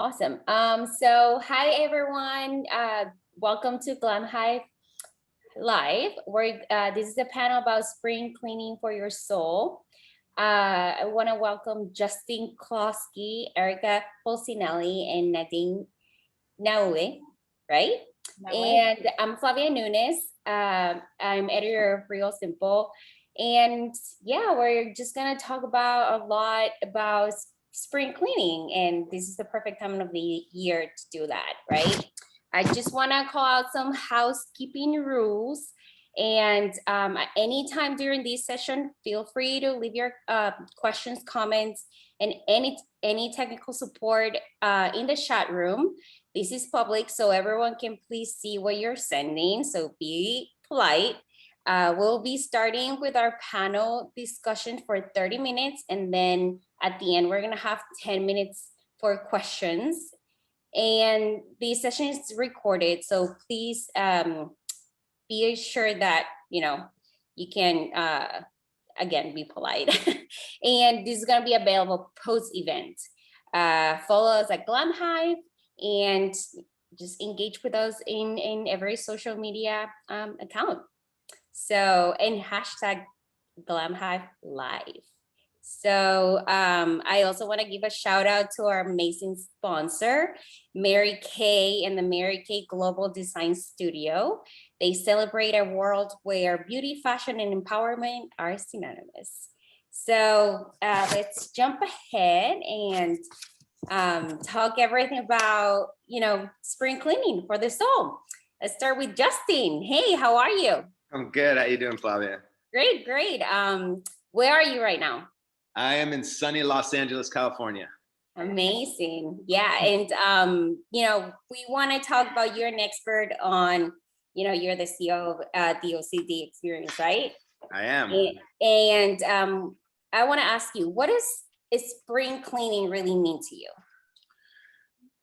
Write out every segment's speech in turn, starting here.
Awesome. So hi everyone. Welcome to Glamhive Live. This is a panel about spring cleaning for your soul. I want to welcome Justin Klosky, Erika Polsinelli, and Nadine right? And I'm Flavia Nunes. I'm editor of Real Simple. And yeah, we're just gonna talk about a lot about spring cleaning, and this is the perfect time of the year to do that, right? I just want to call out some housekeeping rules, and at any time during this session, feel free to leave your questions, comments, and any technical support in the chat room. This is public, so everyone can please see what you're sending, so be polite. We'll be starting with our panel discussion for 30 minutes, and then at the end, we're gonna have 10 minutes for questions. And the session is recorded, so please be sure that, you can, again, be polite. And this is gonna be available post-event. Follow us at Glamhive and just engage with us in every social media account. So, and hashtag Glamhive Live. So I also want to give a shout out to our amazing sponsor, Mary Kay and the Mary Kay Global Design Studio. They celebrate a world where beauty, fashion, and empowerment are synonymous. So let's jump ahead and talk everything about, spring cleaning for the soul. Let's start with Justin. Hey, how are you? I'm good. How you doing, Flavia? Great. Where are you right now? I am in sunny Los Angeles, California. Amazing. Yeah. And, we want to talk about, you're an expert on, you're the CEO of the OCD experience, right? I am. And I want to ask you, what does spring cleaning really mean to you?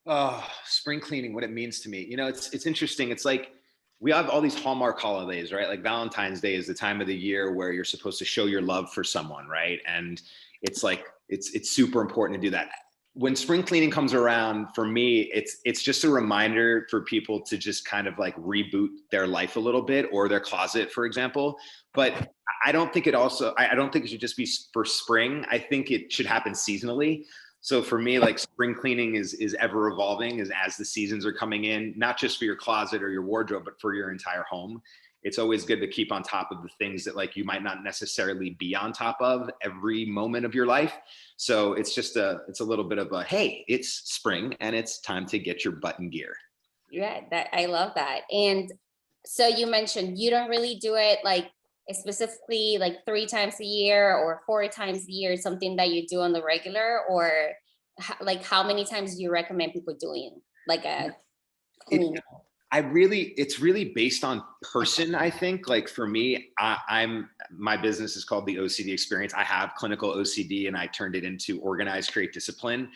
Oh, spring cleaning, what it means to me. It's interesting. It's like we have all these Hallmark holidays, right? Like Valentine's Day is the time of the year where you're supposed to show your love for someone, right? And it's like, it's super important to do that. When spring cleaning comes around, for me, it's just a reminder for people to just kind of like reboot their life a little bit, or their closet, for example. But I don't think it should just be for spring. I think it should happen seasonally. So for me, like spring cleaning is ever evolving as the seasons are coming in, not just for your closet or your wardrobe, but for your entire home. It's always good to keep on top of the things that like you might not necessarily be on top of every moment of your life. So it's just it's a little bit of a, hey, it's spring and it's time to get your butt in gear. Yeah, I love that. And so you mentioned you don't really do it like specifically like 3 times a year or 4 times a year, something that you do on the regular, or like how many times do you recommend people doing like a clean? It's really based on person. I think like for me, my business is called the OCD experience. I have clinical OCD and I turned it into organized, create, discipline.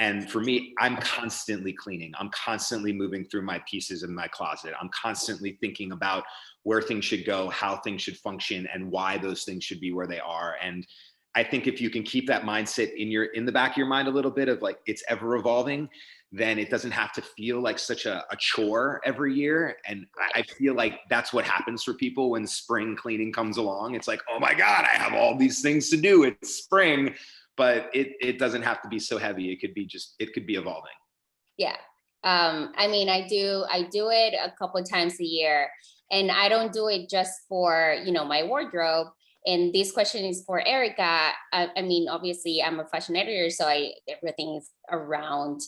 And for me, I'm constantly cleaning. I'm constantly moving through my pieces in my closet. I'm constantly thinking about where things should go, how things should function, and why those things should be where they are. And I think if you can keep that mindset in the back of your mind a little bit of like, it's ever evolving, then it doesn't have to feel like such a chore every year. And I feel like that's what happens for people when spring cleaning comes along. It's like, oh my God, I have all these things to do. It's spring. But it doesn't have to be so heavy. It could be evolving. Yeah. I mean, I do it a couple of times a year, and I don't do it just for, my wardrobe. And this question is for Erika. I mean, obviously I'm a fashion editor, so everything is around,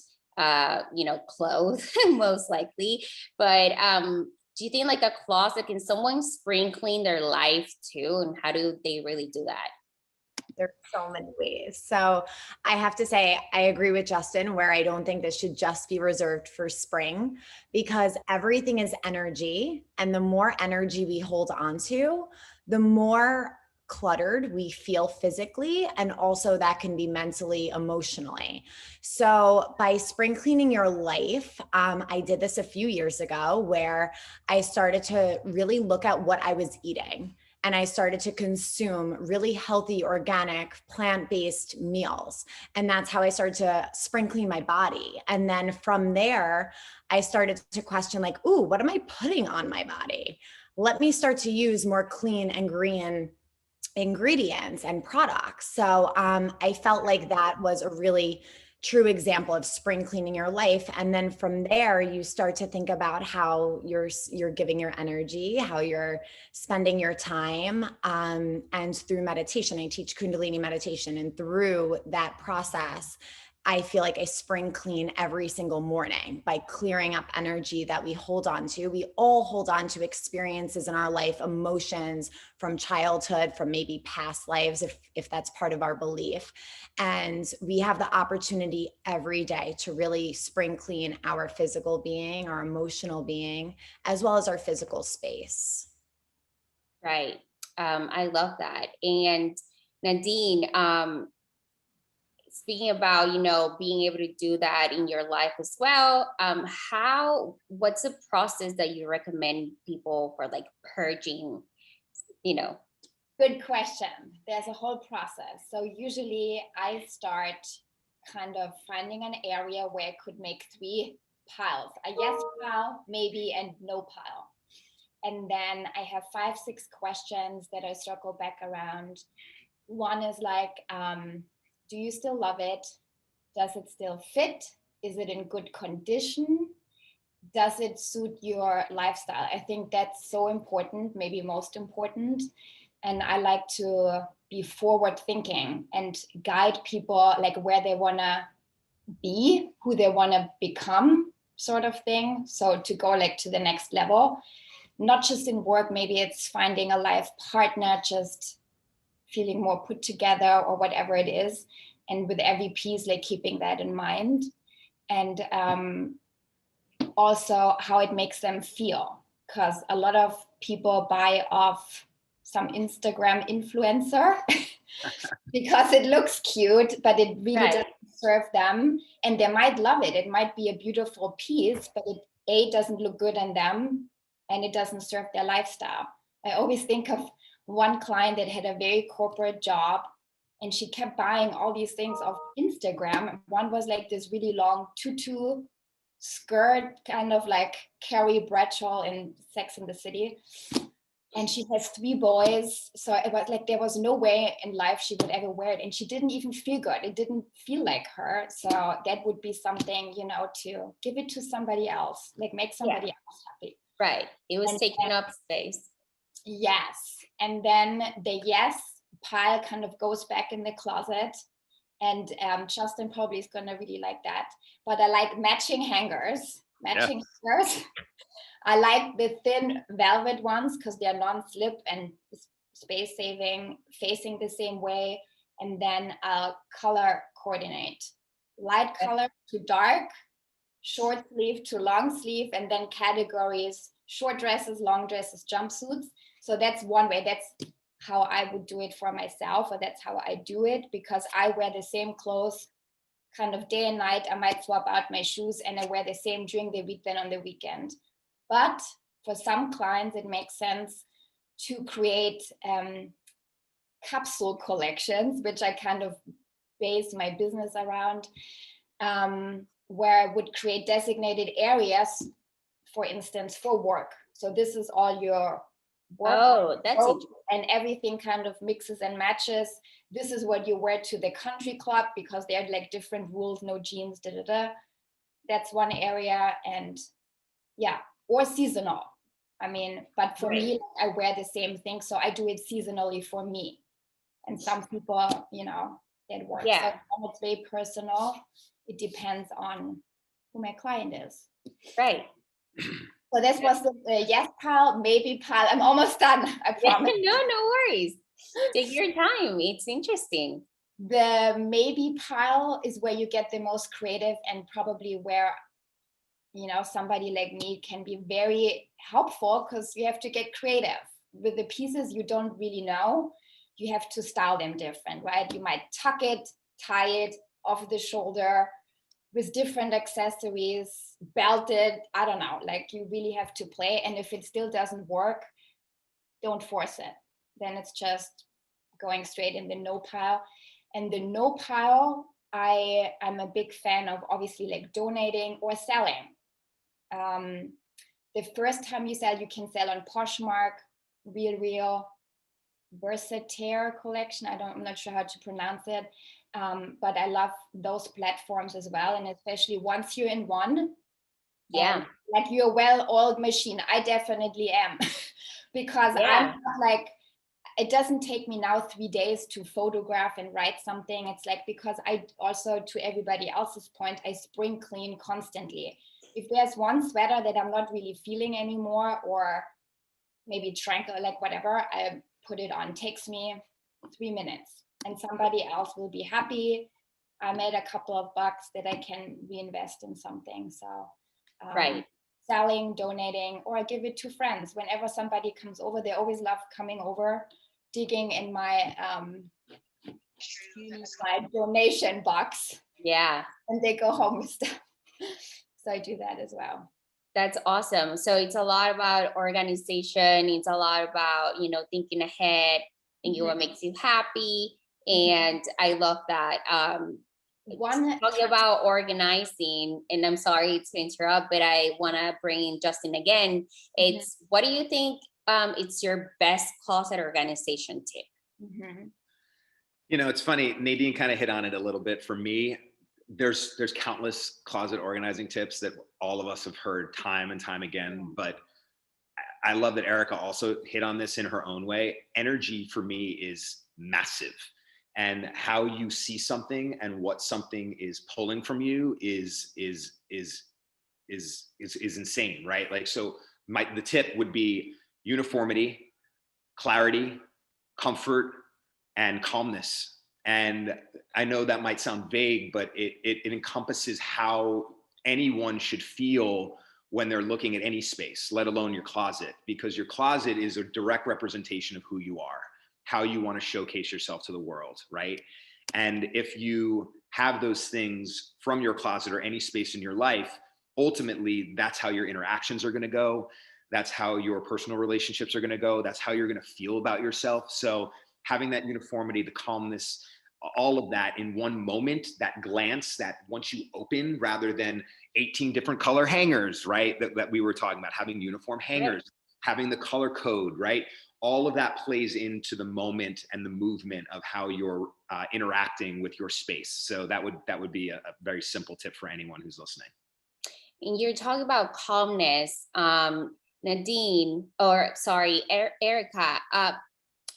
clothes most likely. But do you think like a closet, can someone spring clean their life too? And how do they really do that? There's so many ways. So I have to say, I agree with Justin, where I don't think this should just be reserved for spring, because everything is energy. And the more energy we hold on to, the more cluttered we feel physically, and also that can be mentally, emotionally. So by spring cleaning your life, I did this a few years ago where I started to really look at what I was eating. and I started to consume really healthy, organic, plant-based meals. And that's how I started to spring clean my body. And then from there, I started to question like, ooh, what am I putting on my body? Let me start to use more clean and green ingredients and products. So I felt like that was a really true example of spring cleaning your life. And then from there, you start to think about how you're giving your energy, how you're spending your time. And through meditation, I teach Kundalini meditation. And through that process, I feel like I spring clean every single morning by clearing up energy that we hold on to. We all hold on to experiences in our life, emotions from childhood, from maybe past lives, if that's part of our belief. And we have the opportunity every day to really spring clean our physical being, our emotional being, as well as our physical space. Right. I love that. And Nadine, speaking about, being able to do that in your life as well, what's the process that you recommend people for like purging, Good question. There's a whole process. So usually I start kind of finding an area where I could make 3 piles, a yes pile, maybe, and no pile. And then I have 5, 6 questions that I circle back around. One is like, do you still love it? Does it still fit? Is it in good condition? Does it suit your lifestyle? I think that's so important, maybe most important. And I like to be forward thinking and guide people like where they want to be, who they want to become, sort of thing. So to go like to the next level, not just in work, maybe it's finding a life partner, just feeling more put together or whatever it is. And with every piece, like keeping that in mind. And also how it makes them feel. Because a lot of people buy off some Instagram influencer because it looks cute, but it really Right. doesn't serve them. And they might love it. It might be a beautiful piece, but it doesn't look good on them and it doesn't serve their lifestyle. I always think of one client that had a very corporate job and she kept buying all these things off Instagram. One was like this really long tutu skirt, kind of like Carrie Bradshaw in Sex and the City. And she has 3 boys. So it was like, there was no way in life she would ever wear it. And she didn't even feel good. It didn't feel like her. So that would be something, to give it to somebody else, like make somebody else happy. Right. It was And taking up space. Yes. And then the yes pile kind of goes back in the closet. And Justin probably is going to really like that. But I like matching hangers. Hangers. I like the thin velvet ones because they're non-slip and space saving, facing the same way. And then I'll color coordinate. Light color to dark, short sleeve to long sleeve, and then categories, short dresses, long dresses, jumpsuits. So that's one way. That's how I would do it for myself, or that's how I do it, because I wear the same clothes kind of day and night. I might swap out my shoes and I wear the same during the week than on the weekend. But for some clients, it makes sense to create capsule collections, which I kind of base my business around, where I would create designated areas, for instance, for work. So this is all your work. Oh, that's interesting. And everything kind of mixes and matches. This is what you wear to the country club because they are like different rules, no jeans, da da da. That's one area. And yeah, or seasonal. I mean, but for me, I wear the same thing. So I do it seasonally for me. And some people, it works. Yeah. So it's very personal. It depends on who my client is. Right. So this was the yes pile, maybe pile. I'm almost done, I promise. No worries. Take your time. It's interesting. The maybe pile is where you get the most creative and probably where, somebody like me can be very helpful because you have to get creative. With the pieces you don't really know, you have to style them different, right? You might tuck it, tie it off the shoulder with different accessories, belted, I don't know, like you really have to play. And if it still doesn't work, don't force it. then it's just going straight in the no pile. And the no pile, I'm a big fan of obviously like donating or selling. The first time you sell, you can sell on Poshmark, Real, Versatile collection. I'm not sure how to pronounce it. But I love those platforms as well. And especially once you're in one, Yeah. like you're a well-oiled machine. I definitely am because I'm not like, it doesn't take me now 3 days to photograph and write something. It's like, because I also, to everybody else's point, I spring clean constantly. If there's one sweater that I'm not really feeling anymore, or maybe drank or like whatever, I put it on. It takes me 3 minutes and somebody else will be happy. I made a couple of bucks that I can reinvest in something. So Right. selling, donating, or I give it to friends. Whenever somebody comes over, they always love coming over, digging in my donation box. Yeah. And they go home with stuff. So I do that as well. That's awesome. So it's a lot about organization. It's a lot about, thinking ahead, thinking what makes you happy. And I love that. Talking about organizing, and I'm sorry to interrupt, but I want to bring in Justin again. It's what do you think it's your best closet organization tip? It's funny. Nadine kind of hit on it a little bit. For me, there's countless closet organizing tips that all of us have heard time and time again. But I love that Erika also hit on this in her own way. Energy for me is massive. And how you see something and what something is pulling from you is insane, right? Like, so the tip would be uniformity, clarity, comfort, and calmness. And I know that might sound vague, but it encompasses how anyone should feel when they're looking at any space, let alone your closet, because your closet is a direct representation of who you are, how you want to showcase yourself to the world, right? And if you have those things from your closet or any space in your life, ultimately, that's how your interactions are going to go. That's how your personal relationships are going to go. That's how you're going to feel about yourself. So having that uniformity, the calmness, all of that in one moment, that glance, that once you open, rather than 18 different color hangers, right? That we were talking about, having uniform hangers, having the color code, right? All of that plays into the moment and the movement of how you're interacting with your space. So that would be a very simple tip for anyone who's listening. And you're talking about calmness, Nadine, or sorry, Erika.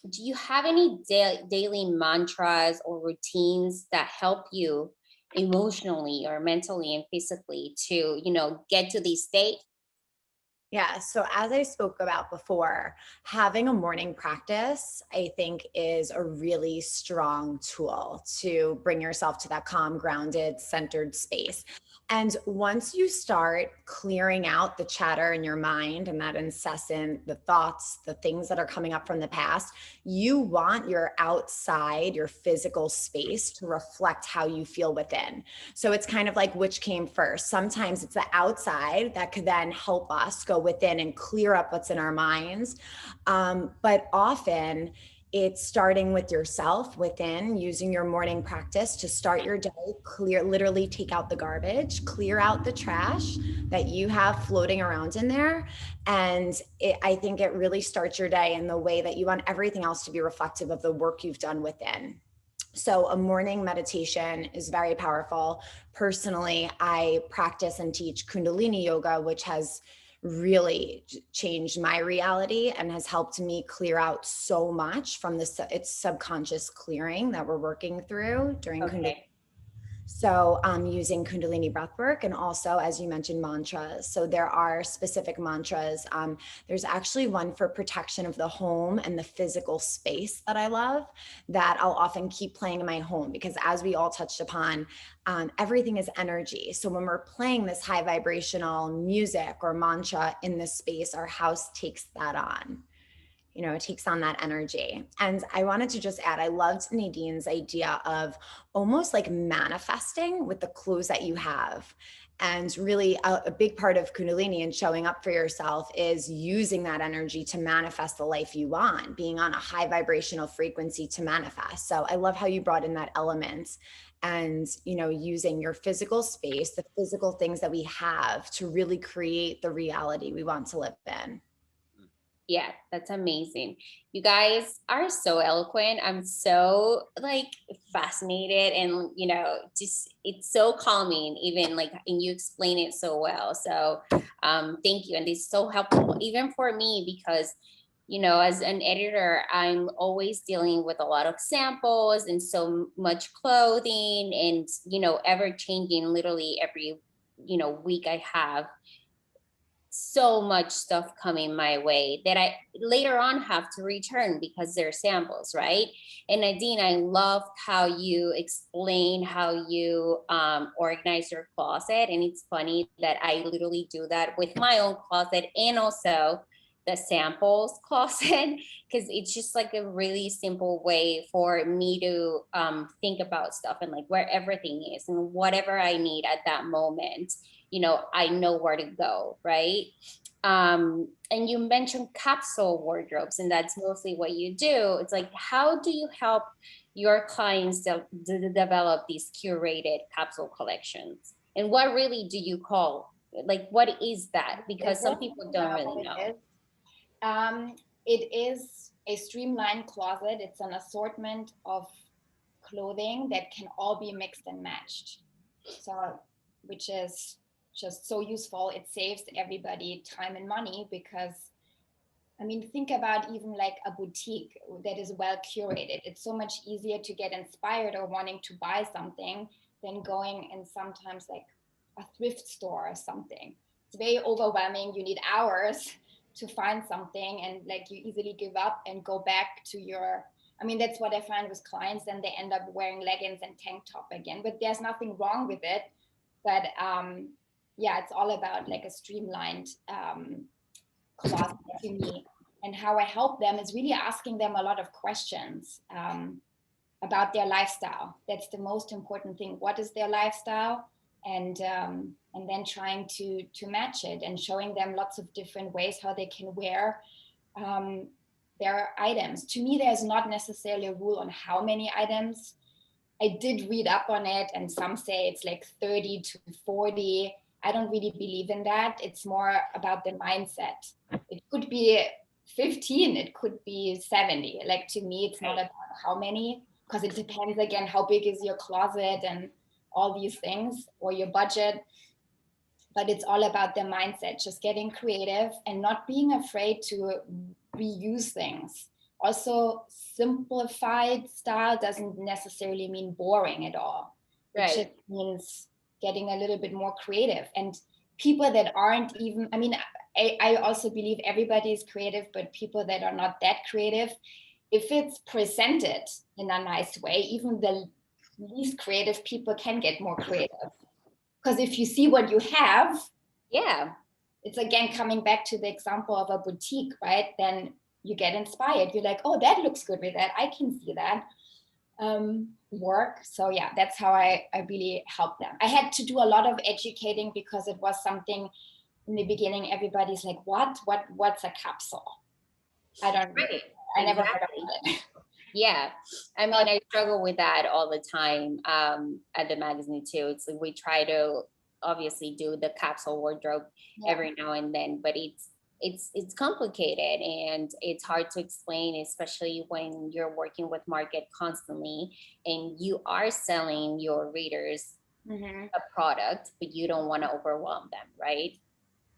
Do you have any daily mantras or routines that help you emotionally or mentally and physically to, get to this state? Yeah. So as I spoke about before, having a morning practice, I think, is a really strong tool to bring yourself to that calm, grounded, centered space. And once you start clearing out the chatter in your mind and that incessant, the thoughts, the things that are coming up from the past, you want your outside, your physical space to reflect how you feel within. So it's kind of like, which came first? Sometimes it's the outside that could then help us go within and clear up what's in our minds. But often it's starting with yourself within, using your morning practice to start your day, literally take out the garbage, clear out the trash that you have floating around in there. And I think it really starts your day in the way that you want everything else to be reflective of the work you've done within. So a morning meditation is very powerful. Personally, I practice and teach Kundalini yoga, which has really changed my reality and has helped me clear out so much from it's subconscious clearing that we're working through during Kundalini. So using Kundalini breathwork, and also, as you mentioned, mantras. So there are specific mantras. There's actually one for protection of the home and the physical space that I love, that I'll often keep playing in my home, because as we all touched upon, everything is energy. So when we're playing this high vibrational music or mantra in this space, our house takes that on. It takes on that energy. And I wanted to just add, I loved Nadine's idea of almost like manifesting with the clothes that you have. And really a big part of Kundalini and showing up for yourself is using that energy to manifest the life you want, being on a high vibrational frequency to manifest. So I love how you brought in that element and, you know, using your physical space, the physical things that we have to really create the reality we want to live in. Yeah, that's amazing. You guys are so eloquent. I'm so like fascinated and, you know, just it's so calming even like, and you explain it so well. So thank you. And it's so helpful even for me because, you know, as an editor, I'm always dealing with a lot of samples and so much clothing and, you know, ever changing literally every, you know, week I have so much stuff coming my way that I later on have to return because they're samples, right? And Nadine, I love how you explain how you organize your closet. And it's funny that I literally do that with my own closet and also the samples closet, because it's just like a really simple way for me to think about stuff and like where everything is and whatever I need at that moment, you know, I know where to go, right? And you mentioned capsule wardrobes, and that's mostly what you do. It's like, how do you help your clients develop these curated capsule collections? And what really do you call, like, what is that? Because some people don't really know. It is a streamlined closet. It's an assortment of clothing that can all be mixed and matched. So, which is just so useful. It saves everybody time and money because, I mean, think about even like a boutique that is well curated. It's so much easier to get inspired or wanting to buy something than going in sometimes like a thrift store or something. It's very overwhelming. You need hours to find something and like you easily give up and go back to your, I mean, that's what I find with clients, and they end up wearing leggings and tank top again, but there's nothing wrong with it. But yeah, it's all about like a streamlined closet to me. And how I help them is really asking them a lot of questions about their lifestyle. That's the most important thing. What is their lifestyle? And then trying to match it and showing them lots of different ways how they can wear their items. To me, there's not necessarily a rule on how many items. I did read up on it, and some say it's like 30 to 40. I don't really believe in that. It's more about the mindset. It could be 15, it could be 70. Like, to me, it's not about how many, because it depends again, how big is your closet and all these things, or your budget. But it's all about the mindset, just getting creative and not being afraid to reuse things. Also, simplified style doesn't necessarily mean boring at all. Right. It just means getting a little bit more creative. And people that aren't even, I mean, I also believe everybody is creative, but people that are not that creative, if it's presented in a nice way, even the least creative people can get more creative. Because if you see what you have, yeah, it's again coming back to the example of a boutique, right? Then you get inspired. You're like, oh, that looks good with that. I can see that work. So yeah, that's how I really help them. I had to do a lot of educating because it was something in the beginning. Everybody's like, what's a capsule? I don't know. I never heard of it. Yeah, I mean, I struggle with that all the time at the magazine too. It's like we try to obviously do the capsule wardrobe every now and then, but it's complicated and it's hard to explain, especially when you're working with market constantly and you are selling your readers a product, but you don't want to overwhelm them, right?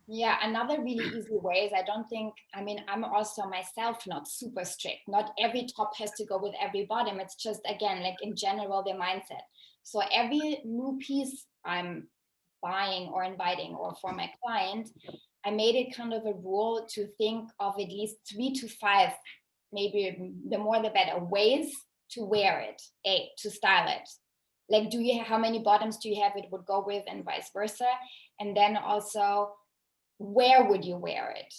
Yeah, another really easy way is I mean, I'm also myself not super strict. Not every top has to go with every bottom. It's just, again, like in general, the mindset. So every new piece I'm buying or inviting or for my client, I made it kind of a rule to think of at least 3 to 5, maybe the more the better, ways to wear it, to style it. Like, how many bottoms do you have it would go with and vice versa? And then also, where would you wear it?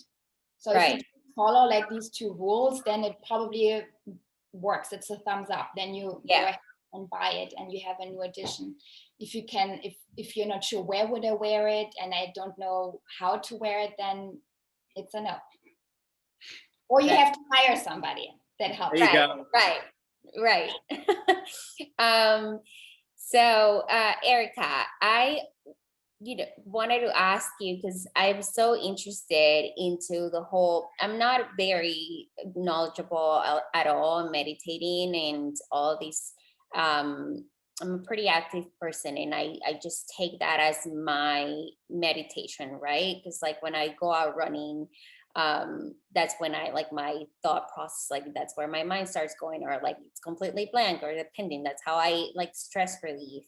So if you follow like these 2 rules, then it probably works. It's a thumbs up. Then you go ahead and buy it and you have a new edition. if you can, if you're not sure where would I wear it and I don't know how to wear it, then it's a no. Or you have to hire somebody that helps. There you go. Right. So Erika, I wanted to ask you, because I'm so interested into the whole, I'm not very knowledgeable at all in meditating and all these, I'm a pretty active person, and I just take that as my meditation, right? Because like when I go out running, that's when I like my thought process, like that's where my mind starts going, or like it's completely blank, or depending, that's how I like stress relief.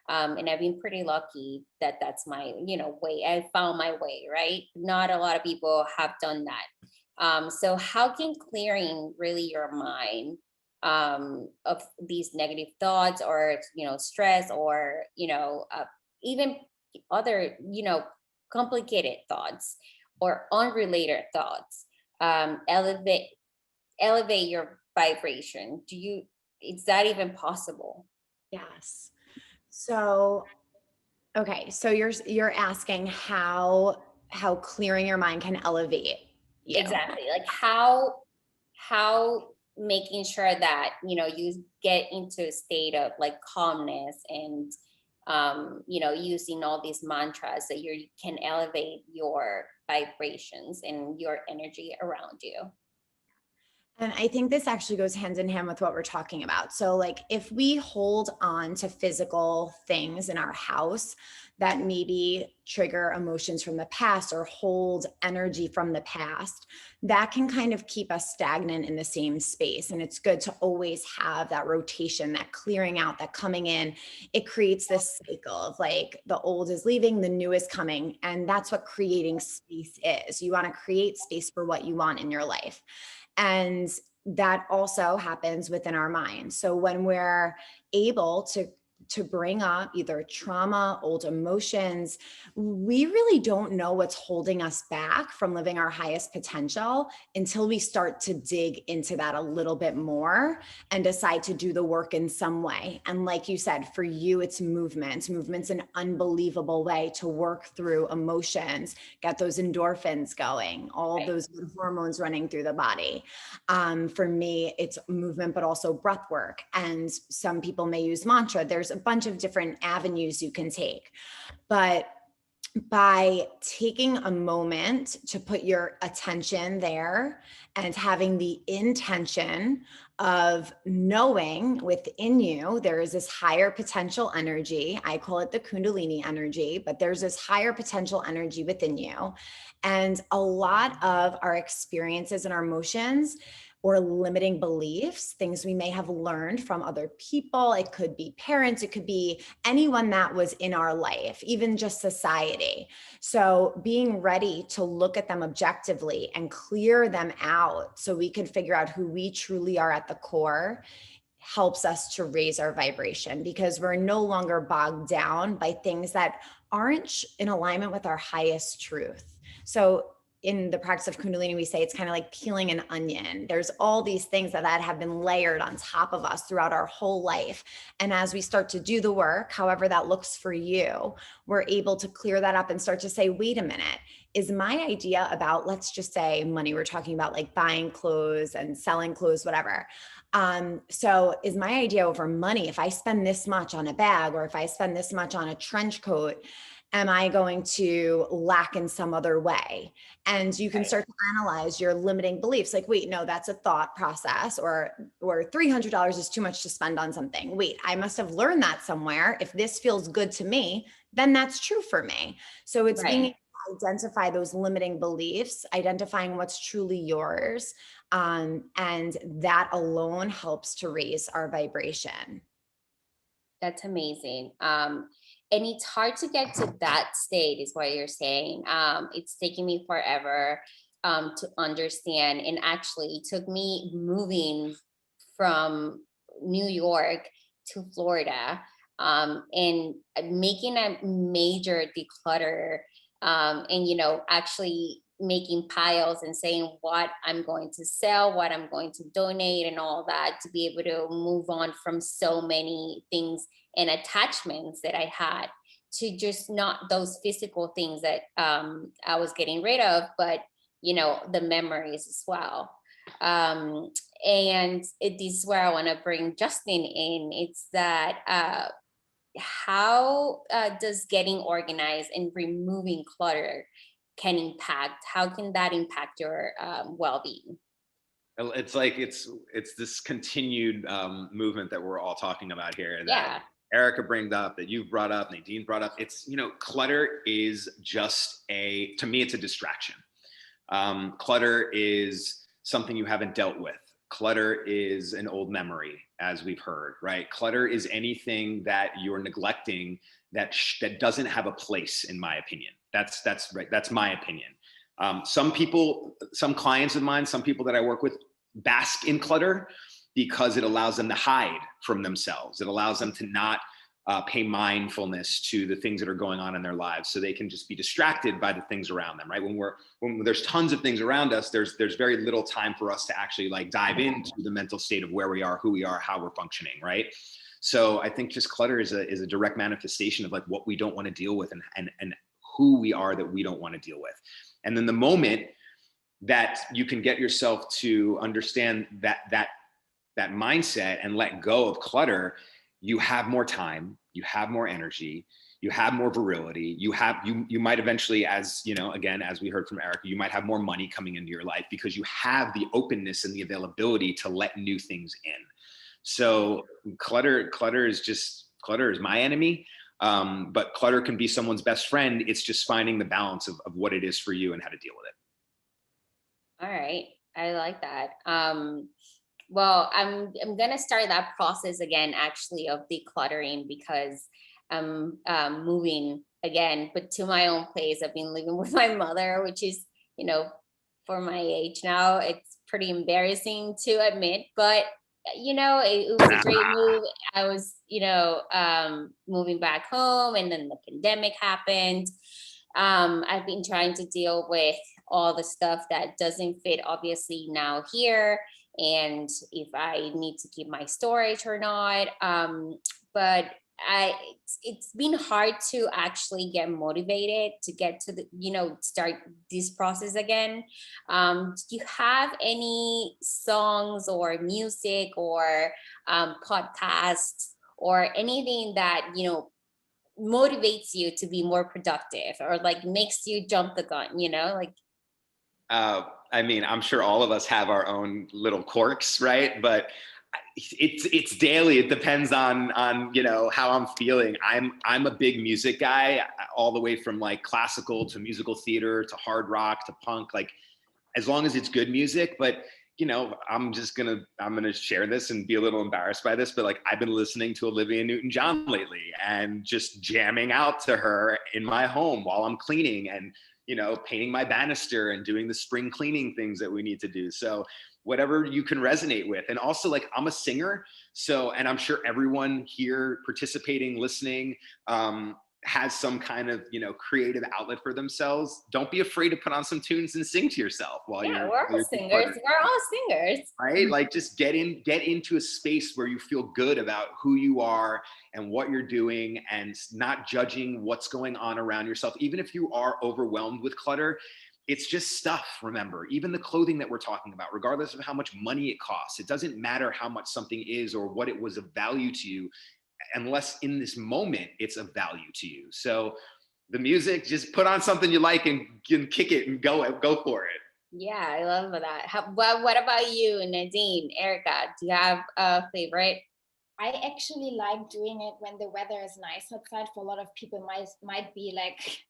And I've been pretty lucky that that's my, way. I found my way, right? Not a lot of people have done that. So how can clearing really your mind of these negative thoughts, or, stress, or, even other, complicated thoughts or unrelated thoughts, elevate your vibration? Is that even possible? Yes. So, okay. So you're asking how clearing your mind can elevate you. Exactly. Like how making sure that, you get into a state of like calmness, and using all these mantras that you can elevate your vibrations and your energy around you. And I think this actually goes hand in hand with what we're talking about. So, like, if we hold on to physical things in our house that maybe trigger emotions from the past or hold energy from the past, that can kind of keep us stagnant in the same space. And it's good to always have that rotation, that clearing out, that coming in. It creates this cycle of like the old is leaving, the new is coming. And that's what creating space is. You want to create space for what you want in your life. And that also happens within our mind. So when we're able to bring up either trauma, old emotions, we really don't know what's holding us back from living our highest potential until we start to dig into that a little bit more and decide to do the work in some way. And like you said, for you, it's movement. Movement's an unbelievable way to work through emotions, get those endorphins going, all those good hormones running through the body. For me, it's movement, but also breath work. And some people may use mantra. There's a bunch of different avenues you can take. But by taking a moment to put your attention there and having the intention of knowing within you, there is this higher potential energy. I call it the Kundalini energy, but there's this higher potential energy within you. And a lot of our experiences and our emotions or limiting beliefs, things we may have learned from other people. It could be parents, it could be anyone that was in our life, even just society. So being ready to look at them objectively and clear them out so we can figure out who we truly are at the core helps us to raise our vibration, because we're no longer bogged down by things that aren't in alignment with our highest truth. So in the practice of Kundalini, we say it's kind of like peeling an onion. There's all these things that have been layered on top of us throughout our whole life. And as we start to do the work, however that looks for you, we're able to clear that up and start to say, wait a minute, is my idea about, let's just say money, we're talking about like buying clothes and selling clothes, whatever. So is my idea over money, if I spend this much on a bag, or if I spend this much on a trench coat, am I going to lack in some other way? And you can start to analyze your limiting beliefs. Like, wait, no, that's a thought process, or $300 is too much to spend on something. Wait, I must have learned that somewhere. If this feels good to me, then that's true for me. So it's being able to identify those limiting beliefs, identifying what's truly yours. And that alone helps to raise our vibration. That's amazing. And it's hard to get to that state, is what you're saying. It's taking me forever to understand. And actually, it took me moving from New York to Florida and making a major declutter. And, actually making piles and saying what I'm going to sell, what I'm going to donate, and all that, to be able to move on from so many things and attachments that I had, to just not those physical things that I was getting rid of, but the memories as well. And this is where I want to bring Justin in. It's that how does getting organized and removing clutter how can that impact your well-being? It's like it's this continued movement that we're all talking about here, that Yeah. Erika brings up, that you've brought up, Nadine brought up. It's, clutter is just to me, it's a distraction. Clutter is something you haven't dealt with. Clutter is an old memory, as we've heard, right? Clutter is anything that you're neglecting that doesn't have a place, in my opinion. That's right. That's my opinion. Some clients of mine, some people that I work with, bask in clutter because it allows them to hide from themselves. It allows them to not pay mindfulness to the things that are going on in their lives, so they can just be distracted by the things around them, right? When there's tons of things around us, there's very little time for us to actually like dive into the mental state of where we are, who we are, how we're functioning, right? So I think just clutter is a direct manifestation of like what we don't want to deal with, and who we are that we don't want to deal with. And then the moment that you can get yourself to understand that mindset and let go of clutter, you have more time, you have more energy, you have more virility, you might eventually, as again, as we heard from Erika, you might have more money coming into your life because you have the openness and the availability to let new things in. So clutter is my enemy. But clutter can be someone's best friend. It's just finding the balance of what it is for you and how to deal with it. All right, I like that. Well, I'm gonna start that process again, actually, of decluttering, because I'm moving again, but to my own place. I've been living with my mother, which is, for my age now, it's pretty embarrassing to admit, but it was a great move. I was, moving back home, and then the pandemic happened. I've been trying to deal with all the stuff that doesn't fit, obviously, now here, and if I need to keep my storage or not. But it's been hard to actually get motivated to get to start this process again. Do you have any songs or music or podcasts or anything that motivates you to be more productive, or like makes you jump the gun, I mean, I'm sure all of us have our own little quirks, right? But it's daily. It depends on how I'm feeling. I'm a big music guy, all the way from like classical to musical theater to hard rock to punk. Like, as long as it's good music. But I'm gonna share this and be a little embarrassed by this, but like, I've been listening to Olivia Newton-John lately and just jamming out to her in my home while I'm cleaning and painting my banister and doing the spring cleaning things that we need to do. So whatever you can resonate with. And also, like, I'm a singer, so, and I'm sure everyone here participating, listening, has some kind of creative outlet for themselves. Don't be afraid to put on some tunes and sing to yourself while we're all singers. We're all singers, right? Like, just get into a space where you feel good about who you are and what you're doing, and not judging what's going on around yourself. Even if you are overwhelmed with clutter, it's just stuff. Remember, even the clothing that we're talking about, regardless of how much money it costs, it doesn't matter how much something is or what it was of value to you, unless in this moment it's of value to you. So the music, just put on something you like and kick it and go for it. Yeah, I love that. What about you, Nadine, Erika? Do you have a favorite? I actually like doing it when the weather is nice outside. For a lot of people, might be like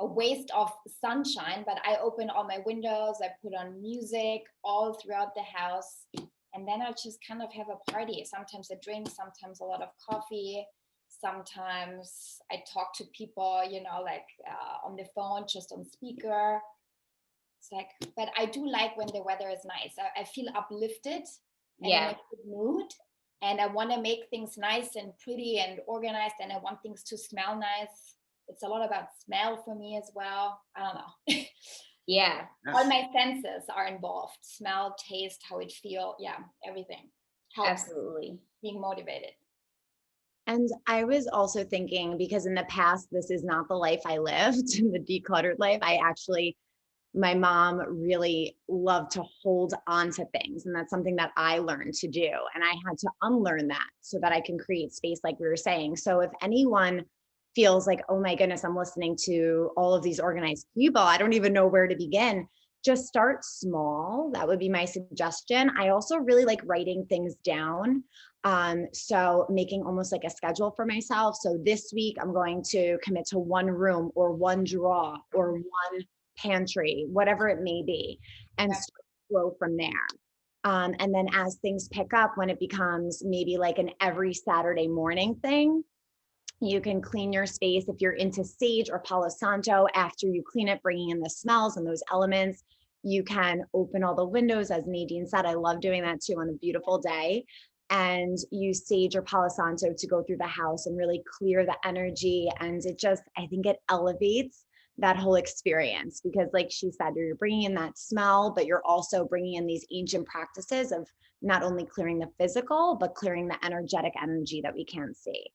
a waste of sunshine, but I open all my windows, I put on music all throughout the house, and then I just kind of have a party. Sometimes a drink, sometimes a lot of coffee, sometimes I talk to people, on the phone, just on speaker. It's like, but I do like when the weather is nice. I feel uplifted and in a good mood, and I want to make things nice and pretty and organized, and I want things to smell nice. It's a lot about smell for me as well. I don't know. Yeah. Yes. All my senses are involved. Smell, taste, how it feel. Yeah, everything helps Absolutely. being motivated. And I was also thinking, because in the past, this is not the life I lived, the decluttered life. My mom really loved to hold on to things. And that's something that I learned to do. And I had to unlearn that so that I can create space, like we were saying. So if anyone feels like, oh my goodness, I'm listening to all of these organized people, I don't even know where to begin, just start small. That would be my suggestion. I also really like writing things down. So making almost like a schedule for myself. So this week I'm going to commit to one room or one drawer or one pantry, whatever it may be, and grow from there. And then as things pick up, when it becomes maybe like an every Saturday morning thing, you can clean your space. If you're into sage or Palo Santo, after you clean it, bringing in the smells and those elements, you can open all the windows. As Nadine said, I love doing that too on a beautiful day. And use sage or Palo Santo to go through the house and really clear the energy. And it just, I think it elevates that whole experience, because like she said, you're bringing in that smell, but you're also bringing in these ancient practices of not only clearing the physical, but clearing the energetic energy that we can't see.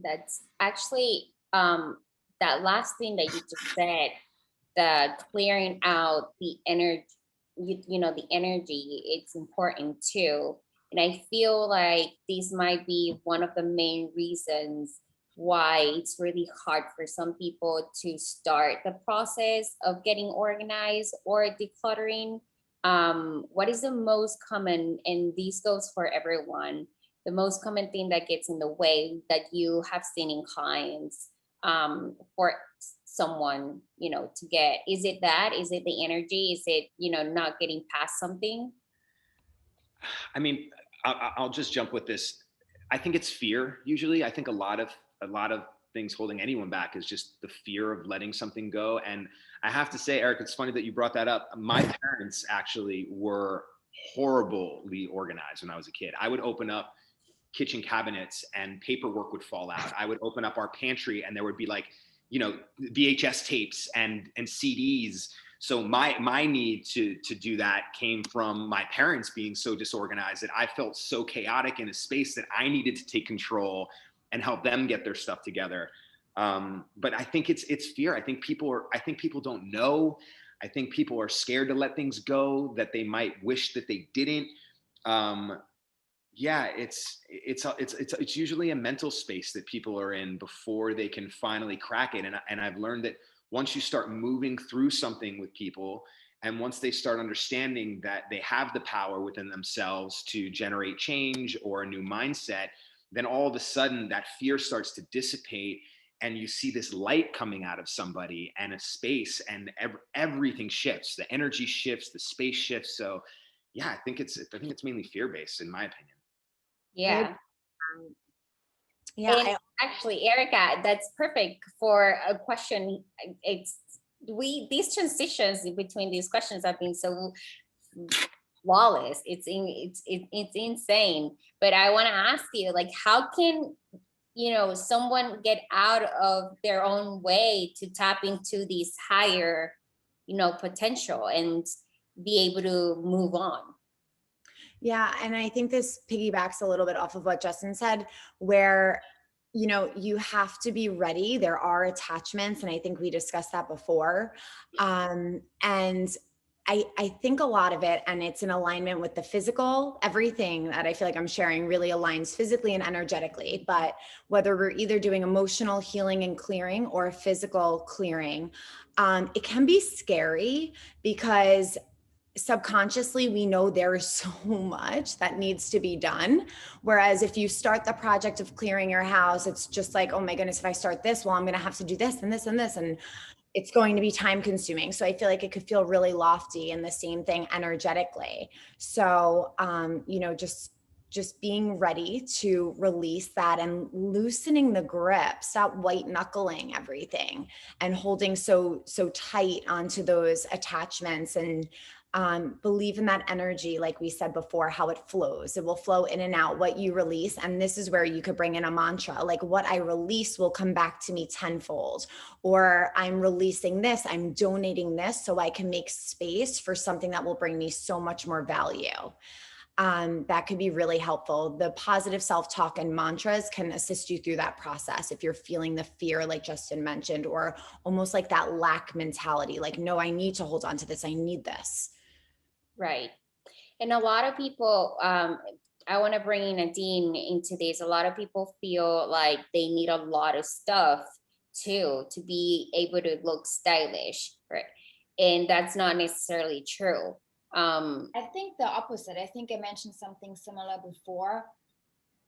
That's actually that last thing that you just said, the clearing out the energy, the energy, it's important too. And I feel like this might be one of the main reasons why it's really hard for some people to start the process of getting organized or decluttering. What is the most common, and this goes for everyone, the most common thing that gets in the way that you have seen in clients for someone, to get, is it the energy? Is it, not getting past something? I mean, I'll just jump with this. I think it's fear. Usually, I think a lot of things holding anyone back is just the fear of letting something go. And I have to say, Eric, it's funny that you brought that up. My parents actually were horribly organized when I was a kid. I would open up kitchen cabinets and paperwork would fall out. I would open up our pantry and there would be like, VHS tapes and CDs. So my need to do that came from my parents being so disorganized that I felt so chaotic in a space that I needed to take control and help them get their stuff together. But I think it's fear. I think people don't know. I think people are scared to let things go that they might wish that they didn't. Yeah, it's usually a mental space that people are in before they can finally crack it. And I've learned that once you start moving through something with people, and once they start understanding that they have the power within themselves to generate change or a new mindset, then all of a sudden that fear starts to dissipate and you see this light coming out of somebody and a space, and everything shifts. The energy shifts, the space shifts. So yeah, I think it's mainly fear-based in my opinion. Yeah. Yeah. And actually, Erica, that's perfect for a question. It's these transitions in between these questions have been so flawless. It's insane. But I want to ask you, like, how can someone get out of their own way to tap into these higher, potential and be able to move on? Yeah. And I think this piggybacks a little bit off of what Justin said, where, you have to be ready. There are attachments. And I think we discussed that before. And I think a lot of it, and it's in alignment with the physical, everything that I feel like I'm sharing really aligns physically and energetically. But whether we're either doing emotional healing and clearing or physical clearing, it can be scary because subconsciously we know there is so much that needs to be done. Whereas if you start the project of clearing your house, it's just like, oh my goodness, if I start this, well, I'm going to have to do this and this and this, and it's going to be time consuming. So I feel like it could feel really lofty, and the same thing energetically. So just being ready to release that and loosening the grip, stop white knuckling everything and holding so tight onto those attachments, and Believe in that energy, like we said before, how it flows. It will flow in and out, what you release. And this is where you could bring in a mantra, like what I release will come back to me tenfold, or I'm releasing this, I'm donating this so I can make space for something that will bring me so much more value. That could be really helpful. The positive self-talk and mantras can assist you through that process. If you're feeling the fear, like Justin mentioned, or almost like that lack mentality, like, no, I need to hold on to this. I need this. Right. And a lot of people, I want to bring in Nadine into this. A lot of people feel like they need a lot of stuff too to be able to look stylish, right? And that's not necessarily true. I think the opposite. I think I mentioned something similar before.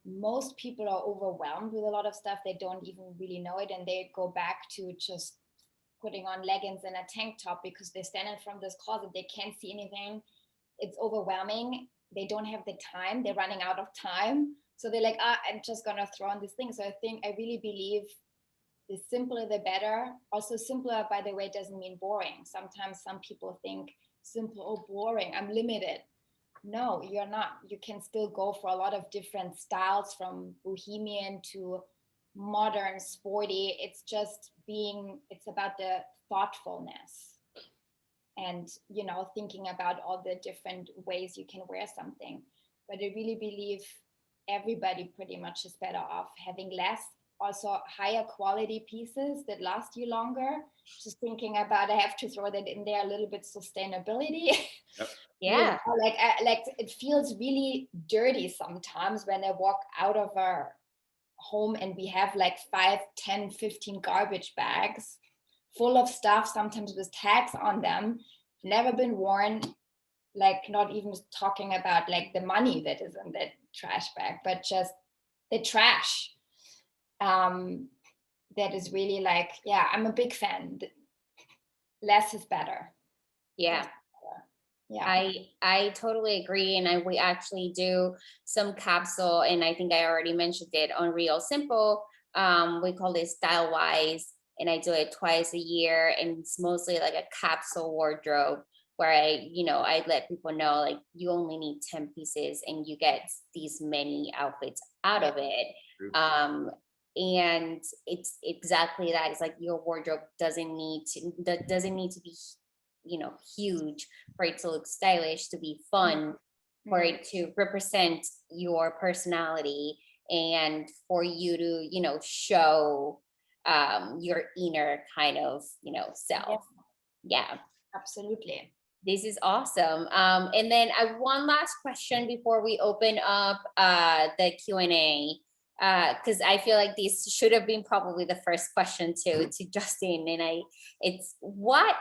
Most people are overwhelmed with a lot of stuff. They don't even really know it, and they go back to just putting on leggings and a tank top because they stand in front of this closet. They can't see anything. It's overwhelming. They don't have the time. They're running out of time. So they're like, I'm just going to throw on this thing. So I really believe the simpler, the better. Also, simpler, by the way, doesn't mean boring. Sometimes some people think simple or boring. I'm limited. No, you're not. You can still go for a lot of different styles, from bohemian to modern, sporty. It's just it's about the thoughtfulness and, thinking about all the different ways you can wear something. But I really believe everybody pretty much is better off having less, also higher quality pieces that last you longer. Just thinking about, I have to throw that in there a little bit, sustainability. Yep. Yeah. Like it feels really dirty sometimes when I walk out of our home and we have like 5, 10, 15 garbage bags full of stuff, sometimes with tags on them, never been worn, like not even talking about like the money that is in that trash bag, but just the trash. That is really like, yeah, I'm a big fan. Less is better. Yeah. Yeah. I totally agree. And we actually do some capsule, and I think I already mentioned it on Real Simple. We call it Style Wise, and I do it twice a year, and it's mostly like a capsule wardrobe where I let people know, like, you only need 10 pieces and you get these many outfits out of it. And it's exactly that. It's like your wardrobe doesn't need to be huge for it to look stylish, to be fun, for it to represent your personality, and for you to show your inner kind of self. Yeah, absolutely. This is awesome. And then one last question before we open up the Q&A, because I feel like this should have been probably the first question to Justin. And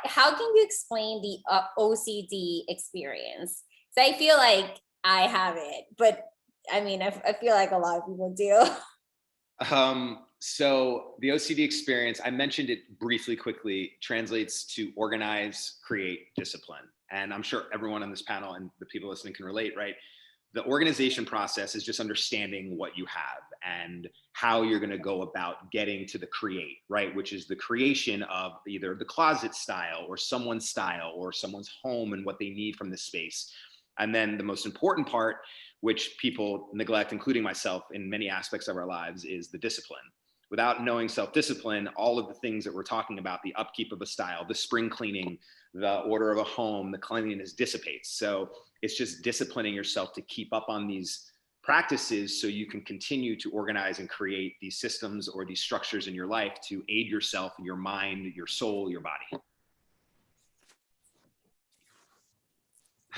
how can you explain the OCD experience? So I feel like I have it, but I mean, I feel like a lot of people do. So the OCD experience, I mentioned it briefly, quickly, translates to organize, create, discipline. And I'm sure everyone on this panel and the people listening can relate, right? The organization process is just understanding what you have and how you're going to go about getting to the create, right? Which is the creation of either the closet style or someone's home and what they need from the space. And then the most important part, which people neglect, including myself in many aspects of our lives, is the discipline. Without knowing self-discipline, all of the things that we're talking about, the upkeep of a style, the spring cleaning, the order of a home, the cleanliness dissipates. So it's just disciplining yourself to keep up on these practices so you can continue to organize and create these systems or these structures in your life to aid yourself, your mind, your soul, your body.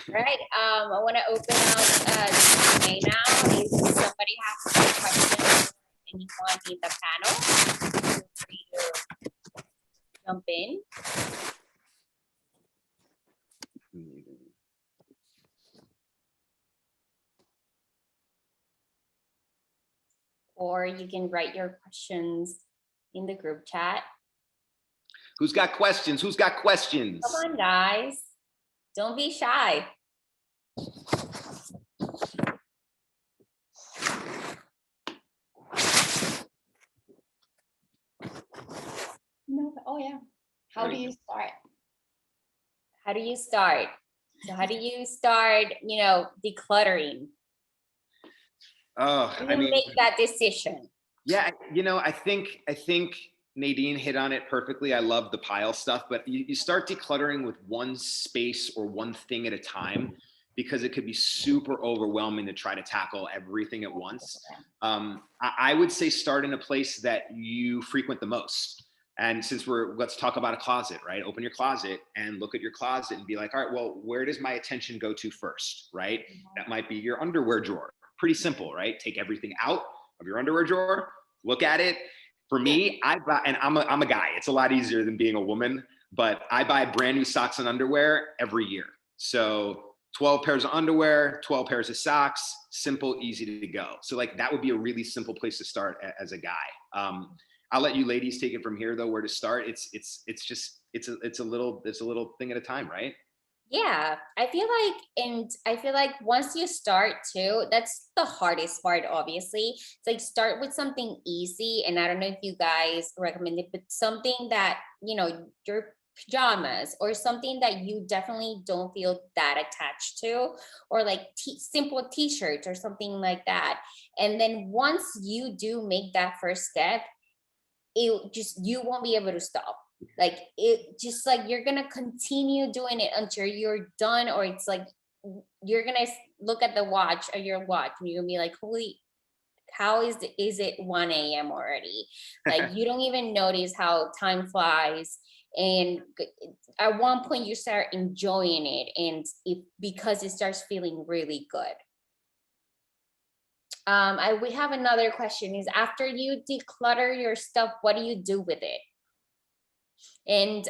Right. I want to open up the Q&A now. If somebody has any questions, anyone in the panel, feel free to jump in. Or you can write your questions in the group chat. Who's got questions? Who's got questions? Come on, guys. Don't be shy. No, oh yeah. How do you start? How do you start? So how do you start, decluttering? Oh, How do I you mean, make that decision? yeah, I think Nadine hit on it perfectly. I love the pile stuff, but you start decluttering with one space or one thing at a time, because it could be super overwhelming to try to tackle everything at once. I would say start in a place that you frequent the most. And since let's talk about a closet, right? Open your closet and look at your closet and be like, all right, well, where does my attention go to first, right? That might be your underwear drawer. Pretty simple, right? Take everything out of your underwear drawer, look at it. For me, I buy, and I'm a guy. It's a lot easier than being a woman, but I buy brand new socks and underwear every year. So 12 pairs of underwear, 12 pairs of socks, simple, easy to go. So like that would be a really simple place to start as a guy. I'll let you ladies take it from here though, where to start. It's a little thing at a time, right? Yeah, I feel like once you start too, that's the hardest part, obviously. It's like start with something easy. And I don't know if you guys recommend it, but something that, your pajamas or something that you definitely don't feel that attached to, or like simple t-shirts or something like that. And then once you do make that first step, you won't be able to stop. Like it just like you're gonna continue doing it until you're done, or it's like you're gonna look at the watch or your watch and you're gonna be like, holy, how is it 1 a.m. already? Like you don't even notice how time flies. And at one point you start enjoying it, and because it starts feeling really good. We have another question is, after you declutter your stuff, what do you do with it? And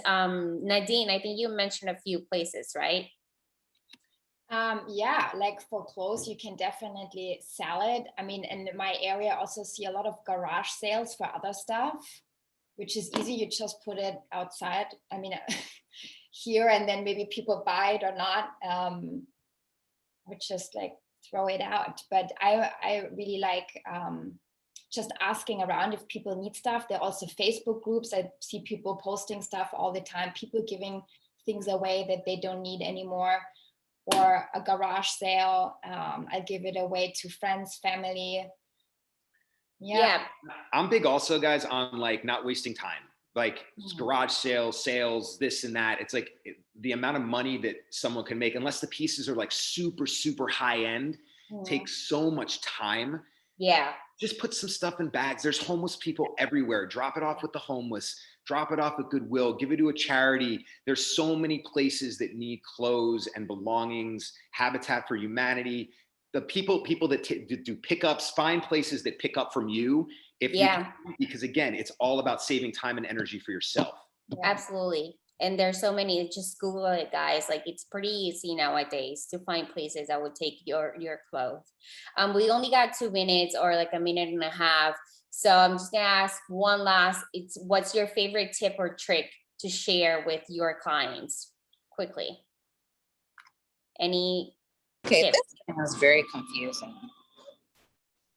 Nadine, I think you mentioned a few places, right? Yeah, like for clothes, you can definitely sell it. I mean, in my area, I also see a lot of garage sales for other stuff, which is easy. You just put it outside. I mean, here, and then maybe people buy it or not, or just like throw it out. But I really like just asking around if people need stuff. There are also Facebook groups. I see people posting stuff all the time, people giving things away that they don't need anymore, or a garage sale. I give it away to friends, family. Yeah. I'm big also, guys, on like not wasting time. Like garage sales, this and that. It's like the amount of money that someone can make, unless the pieces are like super, super high end, takes so much time. Yeah. Just put some stuff in bags. There's homeless people everywhere. Drop it off with the homeless. Drop it off at Goodwill. Give it to a charity. There's so many places that need clothes and belongings. Habitat for Humanity. The people that do pickups, find places that pick up from you. If you can, because again, it's all about saving time and energy for yourself. Absolutely. And there's so many, just Google it, guys. Like it's pretty easy nowadays to find places that would take your clothes. We only got 2 minutes or like a minute and a half. So I'm just gonna ask one last, what's your favorite tip or trick to share with your clients quickly? Any tips? This was very confusing.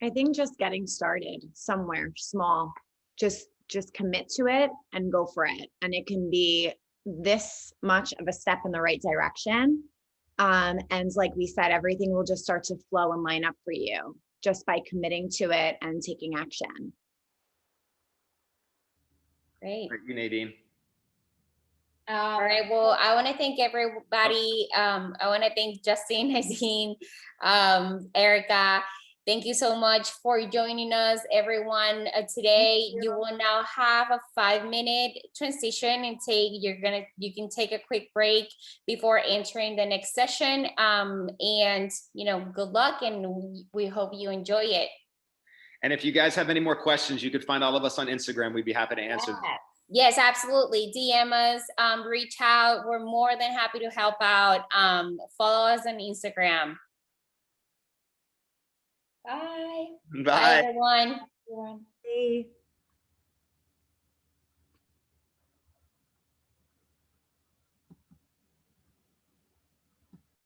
I think just getting started somewhere small, just commit to it and go for it. And it can be this much of a step in the right direction. And like we said, everything will just start to flow and line up for you just by committing to it and taking action. Great. Thank you, Nadine. All right. Well, I want to thank everybody. I want to thank Justin, Nadine, Erika. Thank you so much for joining us, everyone. Today, you will now have a 5-minute transition and you can take a quick break before entering the next session. And good luck, and we hope you enjoy it. And if you guys have any more questions, you could find all of us on Instagram. We'd be happy to answer them. Yes, absolutely. DM us, reach out. We're more than happy to help out. Follow us on Instagram. Bye. Bye. Bye, everyone. Bye.